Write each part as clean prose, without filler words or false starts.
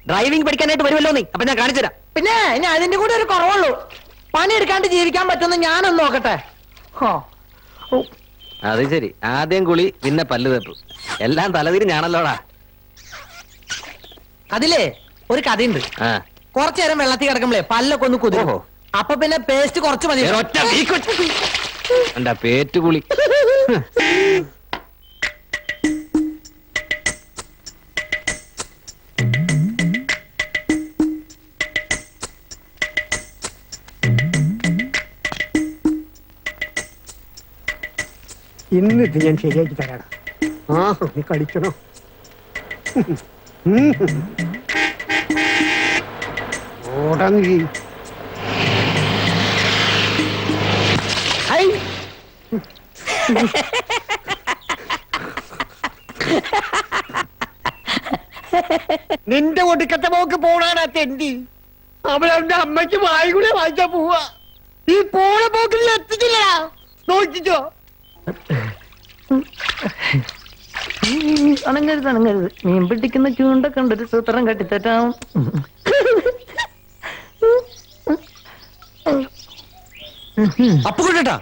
Driving പഠിക്കാനായിട്ട് വരുമല്ലോ നീ. അപ്പൊ ഞാൻ കാണിച്ചുതരാം. പിന്നെ ഇനി അതിന്റെ കൂടെ ഒരു കുറവുള്ളൂ. പണിയെടുക്കാണ്ട് ജീവിക്കാൻ പറ്റുമെന്ന് ഞാനൊന്ന് നോക്കട്ടെ. അത് ശരി, ആദ്യം കുളി പിന്നെ പല്ല് തേപ്പ്, എല്ലാം തലതിരിഞ്ഞാണല്ലോടാ. അതിലേ ഒരു കഥയുണ്ട്. കുറച്ചു നേരം വെള്ളത്തിൽ കിടക്കുമ്പോഴേ പല്ലൊക്കെ ഒന്ന് കുതിരോ, അപ്പൊ പിന്നെ പേസ്റ്റ് കുറച്ച് മതി. എന്താ പേറ്റുകുളി? ഇന്നിത് ഞാൻ ശരിയാക്കി തരാടാ. നീ കളിക്കണോ? ഓടങ്ങി നിന്റെ ഒടുക്കത്തെ പോക്ക് പോണാനാ തെണ്ടി. അവളെന്റെ അമ്മയ്ക്ക് വായി കൂടെ വായിച്ചാ പോവാ. ഈ പോണ പോക്കിൽ എത്തിച്ചില്ല. നോക്കിച്ചോ. അണങ്ങരുത് അണങ്ങരുത്. മീൻ പിടിക്കുന്ന ചൂണ്ട കണ്ടൊരു സൂത്രം കട്ടിത്തറ്റാം. അപ്പുകൊണ്ടാ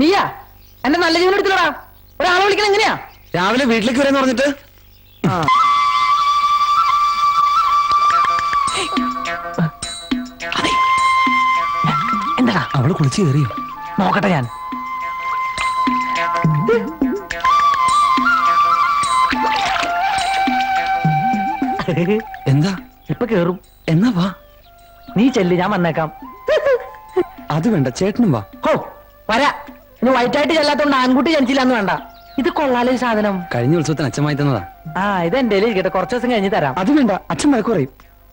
നീയാ എന്നെ നല്ല ജീവൻ എടുത്തില്ലടാ. ഒരാളെ വിളിക്കണം എങ്ങനെയാ? രാവിലെ വീട്ടിലേക്ക് വരാന്ന് പറഞ്ഞിട്ട്. എന്താ അവള് കുളിച്ച് കയറിയോ? നോക്കട്ടെ ഞാൻ. എന്താ ഇപ്പൊ കേറും. എന്നാ വാ. നീ ചെല്ല്, ഞാൻ വന്നേക്കാം. അത് വേണ്ട, ചേട്ടനും വാ. ഹോ വരാ. ഇനി വൈറ്റായിട്ട് ചെല്ലാത്തോണ്ട് ആൺകുട്ടി ജനിച്ചില്ലാന്ന് വേണ്ട. ഇത് കൊള്ളാലോ ഈ സാധനം. കഴിഞ്ഞ ഉത്സവത്തിന് അച്ഛമായി തന്നതാ. ഇത് എന്റെ ഇരിക്കട്ടെ, കുറച്ച് ദിവസം കഴിഞ്ഞ് തരാം. അത് വേണ്ട, അച്ഛൻ വഴക്ക് പറയും.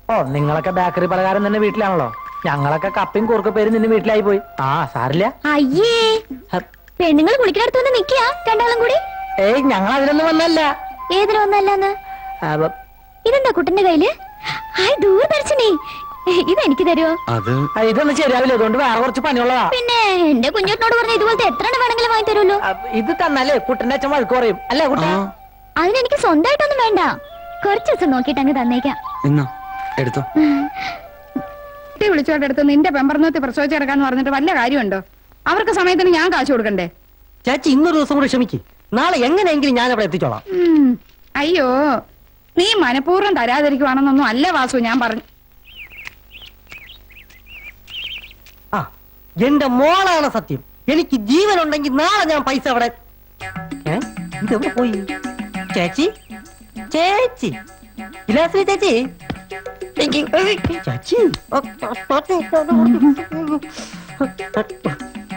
ഓ നിങ്ങളൊക്കെ ബേക്കറി പലഹാരം തന്നെ വീട്ടിലാണല്ലോ. ഞങ്ങളൊക്കെ കപ്പയും കുറുക്ക പേര് നിന്നെ വീട്ടിലായി പോയി. സാരില്ല. അയ്യേ, പെണ്ണുങ്ങൾ കുളിക്കടുത്ത് വന്ന് നിക്കാ രണ്ടാളും കൂടി. ഏയ് ഞങ്ങൾ അതിനൊന്നും വന്നല്ല. ഏതിനു വന്നല്ലെന്ന്? ഇതെന്താ കുട്ടന്റെ കയ്യില്? ദൂരദർശിനി, ഇതെനിക്ക് തരുമോ? ഇതൊന്നും ശരിയാവില്ല, അതുകൊണ്ട് വേറെ കുറച്ച് പണിയുള്ളതാ. പിന്നെ എന്റെ കുഞ്ഞോട്ടിനോട് പറഞ്ഞ ഇതുപോലത്തെ എത്ര വേണമെങ്കിലും വാങ്ങി തരുമല്ലോ. ഇത് തന്നാലേ കുട്ടന്റെ അച്ഛൻ വഴക്ക് പറയും അല്ലേ കുട്ട? അതിനെനിക്ക് സ്വന്തമായിട്ടൊന്നും വേണ്ട, കുറച്ച് ദിവസം നോക്കിയിട്ട് അങ്ങ് തന്നേക്കാം. എടുത്തോ. വിളിച്ചോട്ടെടുത്ത് നിന്റെ പെമ്പറന്നോത്തി പ്രസവിച്ചെടുക്കാന്ന് പറഞ്ഞിട്ട് വല്ല കാര്യമുണ്ടോ? അവർക്ക് സമയത്തിന് ഞാൻ കാശ് കൊടുക്കണ്ടേ? ചേച്ചി ഇന്നൊരു ദിവസം കൂടി ക്ഷമിക്ക്, നാളെ എങ്ങനെയെങ്കിലും ഞാൻ അവിടെ എത്തിച്ചോളാം. അയ്യോ, നീ മനഃപൂർവ്വം തരാതിരിക്കുവാണെന്നൊന്നും അല്ല വാസു ഞാൻ പറഞ്ഞു. എന്റെ മോളാണ് സത്യം. എനിക്ക് ജീവനുണ്ടെങ്കിൽ നാളെ ഞാൻ പൈസ അവിടെ. ഇതെവിടെ പോയി? ചേച്ചി ചേച്ചി വിലാസിനി ചേച്ചി ചേച്ചി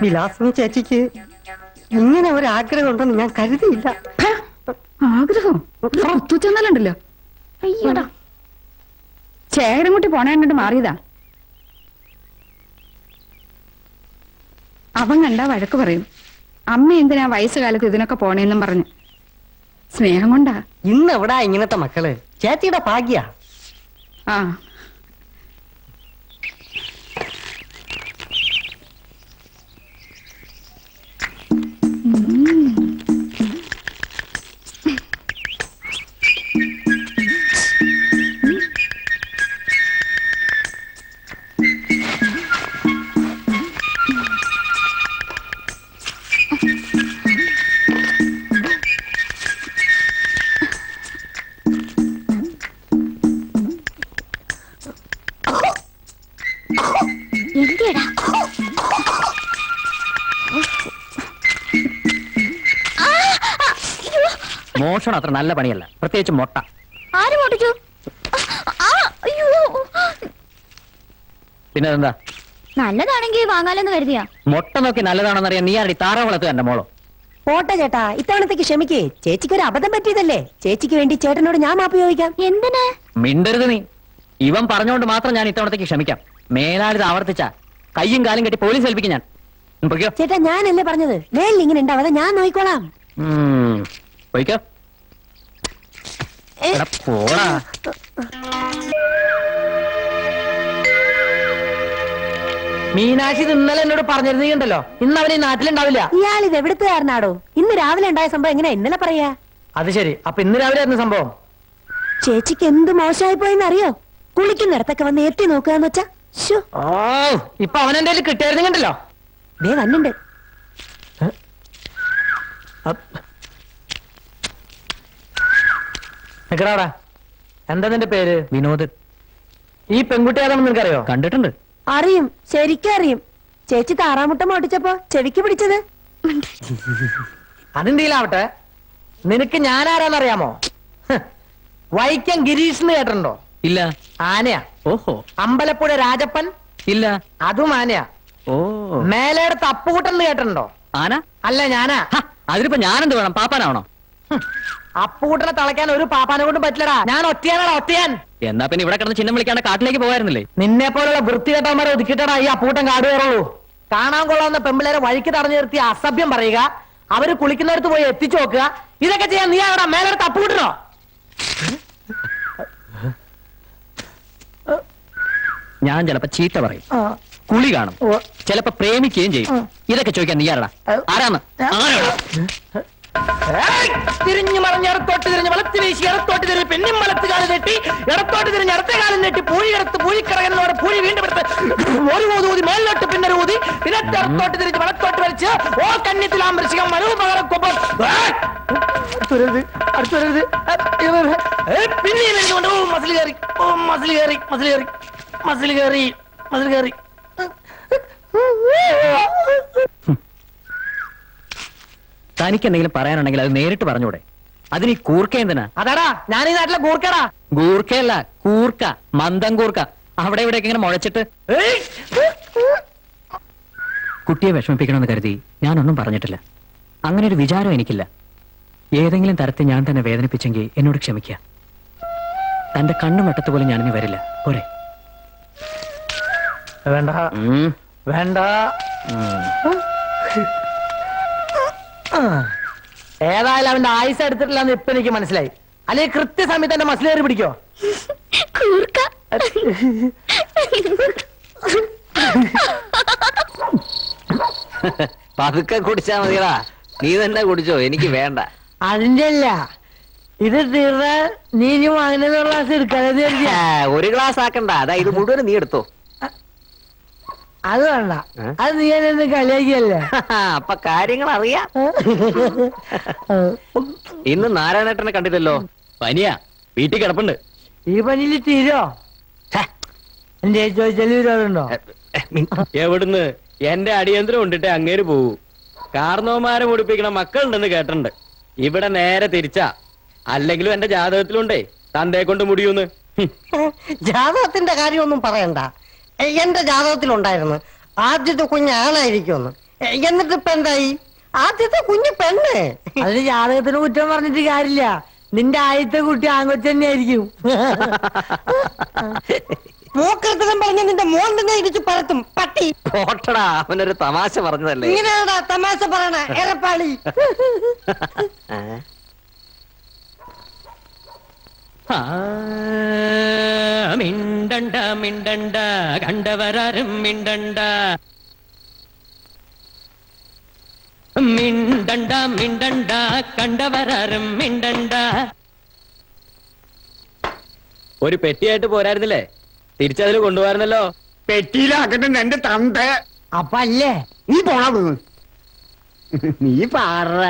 വിലാസിനി ചേച്ചിക്ക് ഇങ്ങനെ ഒരു ആഗ്രഹം ഉണ്ടെന്ന് ഞാൻ കരുതിയില്ല. ആഗ്രഹം ചെന്നല്ലോ. അയ്യോടാ, ചേരൻകുട്ടി പോണ കണ്ടിട്ട് മാറിയതാ. അവൻ കണ്ടാ വഴക്ക് പറയും. അമ്മ എന്തിനാ വയസ്സുകാലത്ത് ഇതിനൊക്കെ പോണേന്നും പറഞ്ഞു. സ്നേഹം കൊണ്ടാ. ഇന്ന് എവിടാ ഇങ്ങനത്തെ മക്കള്? ചേച്ചിയുടെ ഭാഗ്യ. മോഷണം അത്ര നല്ല പണിയല്ല, പ്രത്യേകിച്ച് മുട്ട. ആര് മോട്ടിച്ചു? പിന്നെ എന്താ? നല്ലതാണെങ്കിൽ വാങ്ങാലെന്ന് കരുതിയാ. മുട്ട നോക്കി നല്ലതാണെന്നറിയാൻ നീ ആരുടെ താറാവ് വളർത്തുക എന്റെ മോളോ? പോട്ടെ ചേട്ടാ, ഇത്തവണത്തേക്ക് ക്ഷമിക്കേ. ചേച്ചിക്ക് ഒരു അബദ്ധം പറ്റിയതല്ലേ. ചേച്ചിക്ക് വേണ്ടി ചേട്ടനോട് ഞാൻ മാപ്പ് ചോദിക്കാം. എന്തിന്? മിണ്ടരുത് നീ. ഇവൻ പറഞ്ഞുകൊണ്ട് മാത്രം ഞാൻ ഇത്തവണത്തേക്ക് ക്ഷമിക്കാം. മേലാളിത് ആവർത്തിച്ച കയ്യും കാലും കെട്ടി പോലീസ് ഏൽപ്പിക്കും ഞാൻ. ചേട്ടാ ഞാനല്ലേ പറഞ്ഞത്, മേലിൽ ഇങ്ങനെ ഉണ്ടാവാതെ ഞാൻ നോക്കിക്കോളാം. പോയിക്കോ. പോടാ. മീനാക്ഷി ഇത് ഇന്നലെ എന്നോട് പറഞ്ഞിരുന്നുണ്ടല്ലോ ഇന്ന് അവൻ ഈ നാട്ടിലുണ്ടാവില്ല. ഇയാൾ ഇത് എവിടുത്തുകാരനാടോ? ഇന്ന് രാവിലെ ഉണ്ടായ സംഭവം എങ്ങനെ ഇന്നലെ പറയാ? അത് ശരി, അപ്പൊ ഇന്ന് രാവിലെ ആയിരുന്നു സംഭവം. ചേച്ചിക്ക് എന്ത് മോശമായി പോയെന്ന് അറിയോ? കുളിക്കുന്നിടത്തൊക്കെ വന്ന് എത്തി നോക്കുകയെന്ന് വെച്ചാ. ശ്ശോ, ഓ, ഇപ്പൊ അവൻ എന്റെ കിട്ടിയായിരുന്നുണ്ടല്ലോ. ദേ വന്നുണ്ട്. നിക്കടാ, എന്താ നിന്റെ പേര്? വിനോദ്. ഈ പെൺകുട്ടി ഏതാണെന്ന് നിനക്കറിയോ? കണ്ടിട്ടുണ്ട്. അറിയും, ശരിക്കും അറിയും. ചേച്ചി താറാമുട്ട മോട്ടിച്ചപ്പോ ചെവിക്ക് പിടിച്ചത്. അതെന്തെങ്കിലാവട്ടെ, നിനക്ക് ഞാനാരാന്നറിയാമോ? ഹ്, വൈക്കം ഗിരീഷ് എന്ന് കേട്ടിട്ടുണ്ടോ? ഇല്ല. ആനയാ. ഓഹോ. അമ്പലപ്പുഴ രാജപ്പൻ? ഇല്ല. അതും ആനയാ. ഓ. മേലേടത്ത് അപ്പുകൂട്ടൻ എന്ന് കേട്ടിട്ടുണ്ടോ? ആന? അല്ല, ഞാനാ. ഹ, അതിനിപ്പോ ഞാനെന്ത് വേണം? പാപ്പാനാവണോ? ഹും, അപ്പുകൂട്ടനെ തളയ്ക്കാൻ ഒരു പാപ്പാനെ കൊണ്ടും പറ്റില്ലടാ. ഞാൻ ഒറ്റയാനാടാ, ഒറ്റയാൻ. എന്നാ പിന്നെ ഇവിടെ കിടന്ന് ചിഹ്നം വിളിക്കാണ്ട് കാട്ടിലേക്ക് പോകായിരുന്നില്ലേ? നിന്നെ പോലുള്ള വൃത്തികെട്ടവന്മാരെ ഒതുക്കിട്ടടാ ഈ അപ്പൂട്ടൻ കാട് കയറുള്ളൂ. കാണാൻ കൊള്ളാവുന്ന പെമ്പിള്ളേരെ വഴിക്ക് തടഞ്ഞു നിർത്തി അസഭ്യം പറയുക, അവര് കുളിക്കുന്നിടത്ത് പോയി എത്തിച്ചു നോക്കുക, ഇതൊക്കെ ചെയ്യാൻ നീ ആടാ മേലെടുത്ത് അപ്പൂട്ടനോ? ഞാൻ ചിലപ്പോ ചീത്ത പറയും, കുളി കാണും, ചിലപ്പോ പ്രേമിക്കുകയും ചെയ്യും. ഇതൊക്കെ ചോദിക്കാൻ നീ ആരടാ? ആരാന്ന്? ആരാടാ? തിരിഞ്ഞു മറിഞ്ഞ് ഇടത്തോട്ട് തിരിഞ്ഞ് വളർത്തി വീശി ഇടത്തോട്ട് തിരിഞ്ഞ് പിന്നെയും വളർത്ത് കാലം നെട്ടി ഇടത്തോട്ട് തിരിഞ്ഞ് അടുത്ത കാലം നെട്ടി പൂഴി കിടത്ത് പൂഴിക്കറങ്ങുന്നതോടെ പൂഴി വീണ്ടും എടുത്ത് ഒരു ഊതി ഊതി മേലിലോട്ട് പിന്നെ ഒരു ഊതി പിന്നെ ഇടത്തോട്ട് തിരിഞ്ഞ് വളത്തോട്ട് വലിച്ച് ഓ കന്യത്തിലാമ്പരിശികം മനോപകരക്കൊപ്പം അടുത്തുവരരുത് പിന്നെയും വരുന്നുണ്ട്. ഓ മസിൽ കയറി, ഓ മസിൽ കയറി, മസിൽ കയറി, മസിൽ കയറി, മസിൽ കയറി. തനിക്ക് എന്തെങ്കിലും പറയാനുണ്ടെങ്കിൽ അത് നേരിട്ട് പറഞ്ഞൂടെ? അതിന് ഈ കൂർക്ക എന്തിനാ? അതാടാ ഞാൻ ഈ നാട്ടിലെ കൂർക്കടാ. ഗൂർക്കയല്ല, കൂർക്ക, മന്ദം കൂർക്ക. അവിടെ ഇവിടെയൊക്കെ ഇങ്ങനെ മുഴച്ചിട്ട് കുട്ടിയെ വിഷമിപ്പിക്കണമെന്ന് കരുതി ഞാനൊന്നും പറഞ്ഞിട്ടില്ല. അങ്ങനെ ഒരു വിചാരം എനിക്കില്ല. ഏതെങ്കിലും തരത്തിൽ ഞാൻ തന്നെ വേദനിപ്പിച്ചെങ്കിൽ എന്നോട് ക്ഷമിക്കുക. തന്റെ കണ്ണും വെട്ടത്ത് പോലും ഞാനിനി വരില്ല. പോരെ? വേണ്ട ഉം. വേണ്ട. ഉം. ഏതായാലും അവന്റെ ആയുസ് എടുത്തിട്ടില്ലെന്ന് ഇപ്പൊ എനിക്ക് മനസ്സിലായി. അല്ലെങ്കിൽ കൃത്യസമയത്ത് എന്റെ മസിൽ കയറി പിടിക്കോ? കൂർക്ക. പതുക്കെ കുടിച്ചാ മതിയടാ. നീ തന്നെ കുടിച്ചോ, എനിക്ക് വേണ്ട. അതിന്റെ അല്ല, ഇത് തീർന്ന നീ ഇനി വാങ്ങുന്ന ക്ലാസ് എടുക്കാതെ. ഒരു ഗ്ലാസ് ആക്കണ്ട, അതാ ഇത് മുഴുവൻ നീ എടുത്തോ. അത് വേണ്ട, അത് നീ എന്നെ കളിയാക്കിയല്ലേ. അപ്പൊ കാര്യങ്ങൾ അറിയാം. ഇന്ന് നാരായണേട്ടനെ കണ്ടില്ലല്ലോ. പനിയാ, വീട്ടിൽ കിടപ്പുണ്ട്. ഈ പനിയിൽ തീരോ? എന്റെ ചോദിച്ചാലുണ്ടോ? എവിടുന്ന്? എന്റെ അടിയന്തരം കൊണ്ടിട്ട് അങ്ങേര് പോവൂ. കാർന്നോമാരെ മുടിപ്പിക്കണ മക്കളുണ്ടെന്ന് കേട്ടിട്ടുണ്ട്. ഇവിടെ നേരെ തിരിച്ചാ. അല്ലെങ്കിലും എന്റെ ജാതകത്തിലുണ്ടേ തന്തയെ കൊണ്ട് മുടിയൂന്ന്. ജാതകത്തിന്റെ കാര്യമൊന്നും പറയണ്ട. എന്റെ ജാതകത്തിലുണ്ടായിരുന്നു ആദ്യത്തെ കുഞ്ഞ് ആണായിരിക്കുമെന്ന്. എന്നിട്ട് ഇപ്പൊ എന്തായി? ആദ്യത്തെ കുഞ്ഞ് പെണ്ണ്. അതിന് ജാതകത്തിന് കുറ്റം പറഞ്ഞിട്ട് കാര്യമില്ല. നിന്റെ ആദ്യത്തെ കുട്ടി ആൺകൊച്ചു തന്നെയായിരിക്കും. മൂക്കൃത്തം പറഞ്ഞ നിന്റെ മോൻ തന്നെ ഇടിച്ചു പറത്തും പട്ടി. പോട്ടടാ, അവനൊരു തമാശ പറഞ്ഞതല്ലേ. ഇങ്ങനെയാടാ തമാശ പറയണ എറപ്പാളി. ആ, മിണ്ടണ്ട മിണ്ടണ്ട, കണ്ടവരാരും മിണ്ടണ്ട. മിണ്ടണ്ട മിണ്ടണ്ട, കണ്ടവരാരും മിണ്ടണ്ട. ഒരു പെട്ടിയായിട്ട് പോരായിരുന്നില്ലേ? തിരിച്ചതിൽ കൊണ്ടുപോകാറുന്നല്ലോ. പെട്ടിയിലാക്കട്ടെ എന്റെ തന്ത. അപ്പൊ അല്ലേ നീ പോണ നീ പാറ.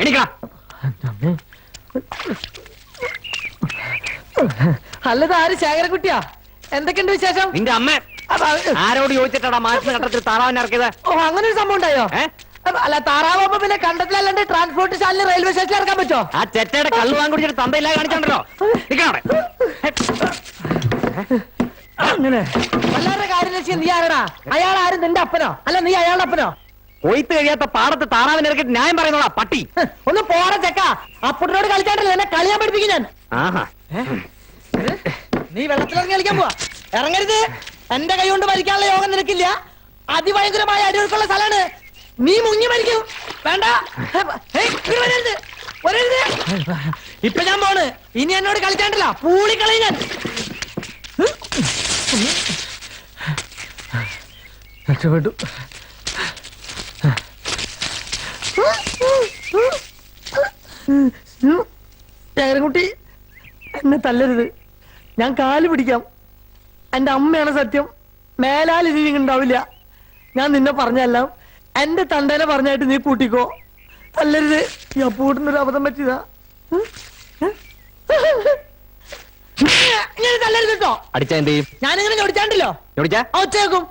എണീക്കടാ. അല്ലത് ആര്? ശേഖരക്കുട്ടിയാ? എന്തൊക്കെയുണ്ട് വിശേഷം? നിന്റെ അമ്മ ആരോട് ചോദിച്ചിട്ടാടാ മാനസിക ഘട്ടത്തിൽ താറാവിനെ ഇറക്കിയത്? ഓ, അങ്ങനെ ഒരു സംഭവം ഉണ്ടായോ? അല്ല, താറാവുമ്പോ പിന്നെ കണ്ടത്തിലല്ലാണ്ട് ട്രാൻസ്പോർട്ട് സ്റ്റാൻഡിൽ റെയിൽവേ സ്റ്റേഷനിൽ ഇറക്കാൻ പറ്റോ? ആ ചെറ്റയുടെ കള്ളു വാങ്ങി കുടിച്ചിട്ട് തന്തയില്ലാതെ കാണിച്ചോണ്ടല്ലോ. അങ്ങനെ എല്ലാവരുടെ കാര്യം ലക്ഷ്യം നീ ആരടാ? അയാൾ ആരും നിന്റെ അപ്പനോ? അല്ല നീ അയാളുടെ അപ്പനോ? കൊയ്ത്ത് കഴിയാത്ത പാടത്ത് താറാവിനെ ഇറക്കിട്ട് ന്യായം പറയുന്നോടാ പട്ടി. ഒന്ന് പോറ ചെക്ക. അപ്പുട്ടിനോട് കളിച്ചാണ്ടല്ലോ എന്നെ കളിയാൻ പഠിപ്പിക്കും ഞാൻ. ആഹാ, നീ വെള്ളത്തിലിറങ്ങി കളിക്കാൻ പോവാ? ഇറങ്ങരുത്. എന്റെ കൈ കൊണ്ട് മരിക്കാനുള്ള യോഗം നിനക്കില്ല. അതിഭയങ്കരമായ അടിയൊഴുക്കുള്ള സ്ഥലമാണ്. നീ മുങ്ങി മരിക്കും. വേണ്ട. ഇങ്ങട് വരരുത്, വരരുത്. ഇപ്പൊ ഞാൻ പോണ്. ഇനി എന്നോട് കളിച്ചാണ്ടല്ലോ പൂളിക്കളയും ഞാൻ. രക്ഷപ്പെട്ടു. കുട്ടി എന്നെ തല്ലരുത്, ഞാൻ കാല് പിടിക്കാം. എന്റെ അമ്മയാണ് സത്യം, മേലാൽ ഇനി ഉണ്ടാവില്ല. ഞാൻ നിന്നെ പറഞ്ഞല്ല, എന്റെ തണ്ടേനെ പറഞ്ഞായിട്ട് നീ കൂട്ടിക്കോ. തല്ലരുത്, ഈ അപ്പൂട്ടിനൊരു അബദ്ധം പറ്റിയതാ. ഇങ്ങനെ തല്ലരുത് കേട്ടോ. അടിച്ചാ എന്ത് ചെയ്യും? ഞാനിങ്ങനെ ചോദിച്ചാണ്ടല്ലോ ചോദിച്ചാ ഒച്ചേക്കും.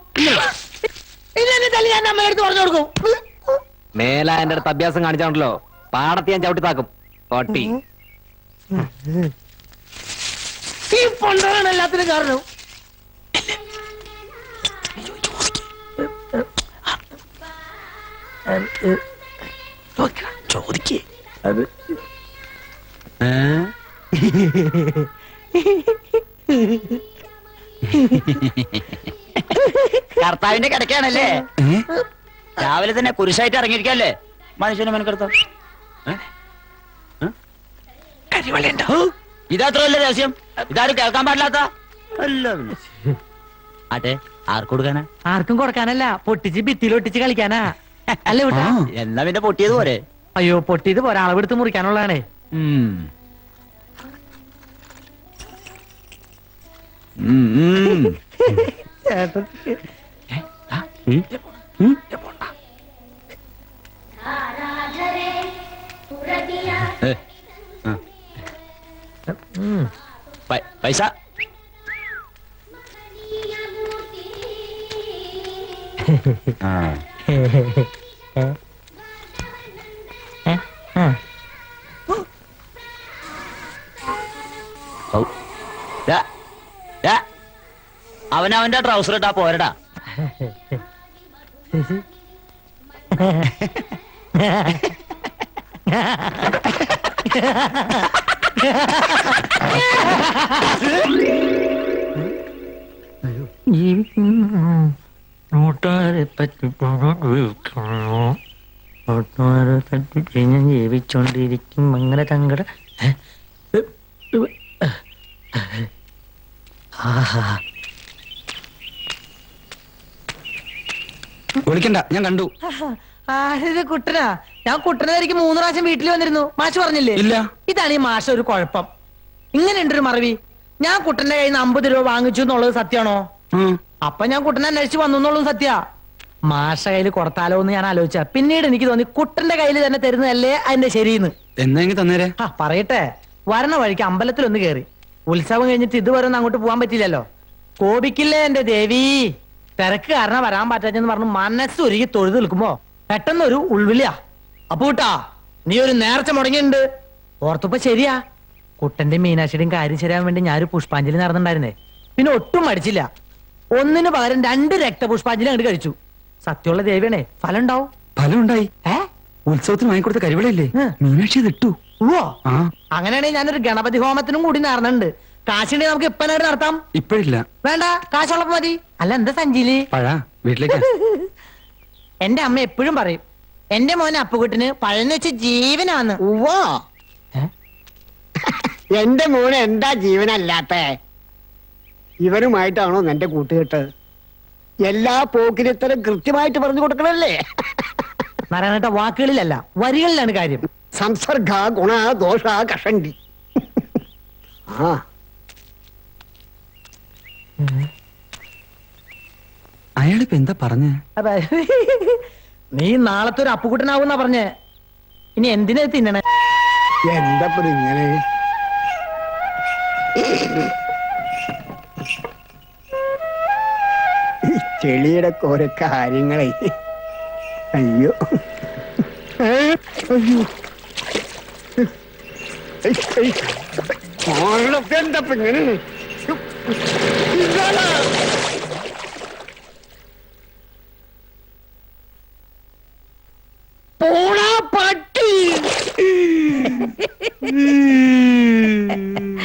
ഇന്നെ തല്ലി ഞാൻ അമ്മയുടെ അടുത്ത് പറഞ്ഞു കൊടുക്കും. മേല എന്റെ അടുത്ത് അഭ്യാസം കാണിച്ചാണല്ലോ, പാടത്ത് ഞാൻ ചവിട്ടി താക്കും. കോട്ടി ഈ പൊണ്ടാണ് എല്ലാത്തിനും കാരണം. ചോദിക്കേ അത് കർത്താവിന്റെ കിടക്കാണല്ലേ? രാവിലെ തന്നെ കുരിശായിട്ട് ഇറങ്ങിയിരിക്കല്ലേ മനുഷ്യനെ മെനക്കെടുത്ത. ഇതത്ര വല്ല രഹസ്യം, ഇതാരും കേൾക്കാൻ പാടില്ലാത്ത. അതെ, ആർക്ക് കൊടുക്കാനാ? ആർക്കും കൊടുക്കാനല്ല, പൊട്ടിച്ച് ഭിത്തിയിലൊട്ടിച്ച് കളിക്കാനാ. അല്ലേ വിട്ടാ? എന്നാ പിന്നെ പൊട്ടിയത് പോരെ? അയ്യോ, പൊട്ടിയത് പോരാ, അളവെടുത്ത് മുറിക്കാനുള്ളതാണേ. പൈസ അവനവന്റെ ട്രൗസർ ഇട്ടാ പോരടാ. ജീവിച്ചോണ്ടിരിക്കും അങ്ങനെ തങ്കട. വിളിക്കണ്ട, ഞാൻ കണ്ടു. ആരിത് കുട്ടനാ? ഞാൻ കുട്ടനായിരിക്കും 3 പ്രാവശ്യം വീട്ടിൽ വന്നിരുന്നു. മാഷ് പറഞ്ഞില്ലേ? ഇല്ല. ഇതാണ് ഈ മാഷ ഒരു കുഴപ്പം. ഇങ്ങനെ ഉണ്ടൊരു മറവി. ഞാൻ കുട്ടന്റെ കയ്യിൽ നിന്ന് 50 രൂപ വാങ്ങിച്ചു എന്നുള്ളത് സത്യാണോ? അപ്പൊ ഞാൻ കുട്ടനെ അന്വേഷിച്ച് വന്നു എന്നുള്ളത് സത്യ. മാഷ കയ്യിൽ കൊടുത്താലോ എന്ന് ഞാൻ ആലോചിച്ച. പിന്നീട് എനിക്ക് തോന്നി കുട്ടന്റെ കയ്യിൽ തന്നെ തരുന്നതല്ലേ അതിന്റെ ശരിയെന്ന്. എന്നാ തന്നേരെ? പറയട്ടെ, വരണ വഴിക്ക് അമ്പലത്തിലൊന്ന് കേറി. ഉത്സവം കഴിഞ്ഞിട്ട് ഇതുവരെ ഒന്നും അങ്ങോട്ട് പോകാൻ പറ്റില്ലല്ലോ. കോപിക്കില്ലേ എന്റെ ദേവി. തിരക്ക് കാരണം വരാൻ പറ്റാച്ചെന്ന് പറഞ്ഞു മനസ്സൊരുക്കി തൊഴുത് നിൽക്കുമ്പോ പെട്ടെന്നൊരു ഉൾവിളിയാ. അപ്പൂട്ടാ, നീ ഒരു നേർച്ച മുടങ്ങിയിട്ടുണ്ട്. ഓർത്തപ്പോ ശരിയാ, കുട്ടന്റെ മീനാക്ഷിയുടെയും കാര്യം ശരിയാൻ വേണ്ടി ഞാനൊരു പുഷ്പാഞ്ജലി നടന്നിട്ടുണ്ടായിരുന്നേ. പിന്നെ ഒട്ടും മടിച്ചില്ല, ഒന്നിനു പകരം 2 രക്തപുഷ്പാഞ്ജലി അങ്ങോട്ട് കഴിച്ചു. സത്യമുള്ള ദേവിയാണേ, ഫലം ഉണ്ടാവും. ഫലം ഉണ്ടായി. ഉത്സവത്തിന് വാങ്ങിക്കൊടുത്ത കരിവളയില്ലേ, മീനാക്ഷി ഇട്ടു. ഓ, അങ്ങനെയാണെങ്കിൽ ഞാനൊരു ഗണപതി ഹോമത്തിനും കൂടി നടന്നുണ്ട്. കാശുണ്ടെങ്കിൽ നമുക്ക് ഇപ്പനായിട്ട് നടത്താം. ഇപ്പഴില്ല, വേണ്ട, കാശുള്ളപ്പോ മതി. അല്ല എന്താ സഞ്ചിയില് പഴ വീട്ടിലേക്ക്. എന്റെ അമ്മ എപ്പോഴും പറയും, എന്റെ മോനെ അപ്പുകുട്ടിന് പഴന്ന് വെച്ച് ജീവനാന്ന്. ഉവ്വോ, എന്റെ മോന് എന്താ ജീവനല്ലാത്ത? ഇവരുമായിട്ടാണോ എന്റെ കൂട്ടുകെട്ട്? എല്ലാ പോക്കിരിത്തരം കൃത്യമായിട്ട് പറഞ്ഞു കൊടുക്കണല്ലേ? നാരായണേട്ട, വാക്കുകളിലല്ല വരികളിലാണ് കാര്യം. സംസർഗ ഗുണ ദോഷ കഷണ്ടി. ആ, അയാളിപ്പോ എന്താ പറഞ്ഞേ? നീ നാളത്തെ ഒരു അപ്പുകുട്ടനാവുന്നാ പറഞ്ഞേ. ഇനി എന്തിനാ തിന്നണേ? എന്താ ഇങ്ങനെ? ചെളിയുടെ ഓരോ കാര്യങ്ങളെ. അയ്യോ, എന്താ ഇങ്ങനെ?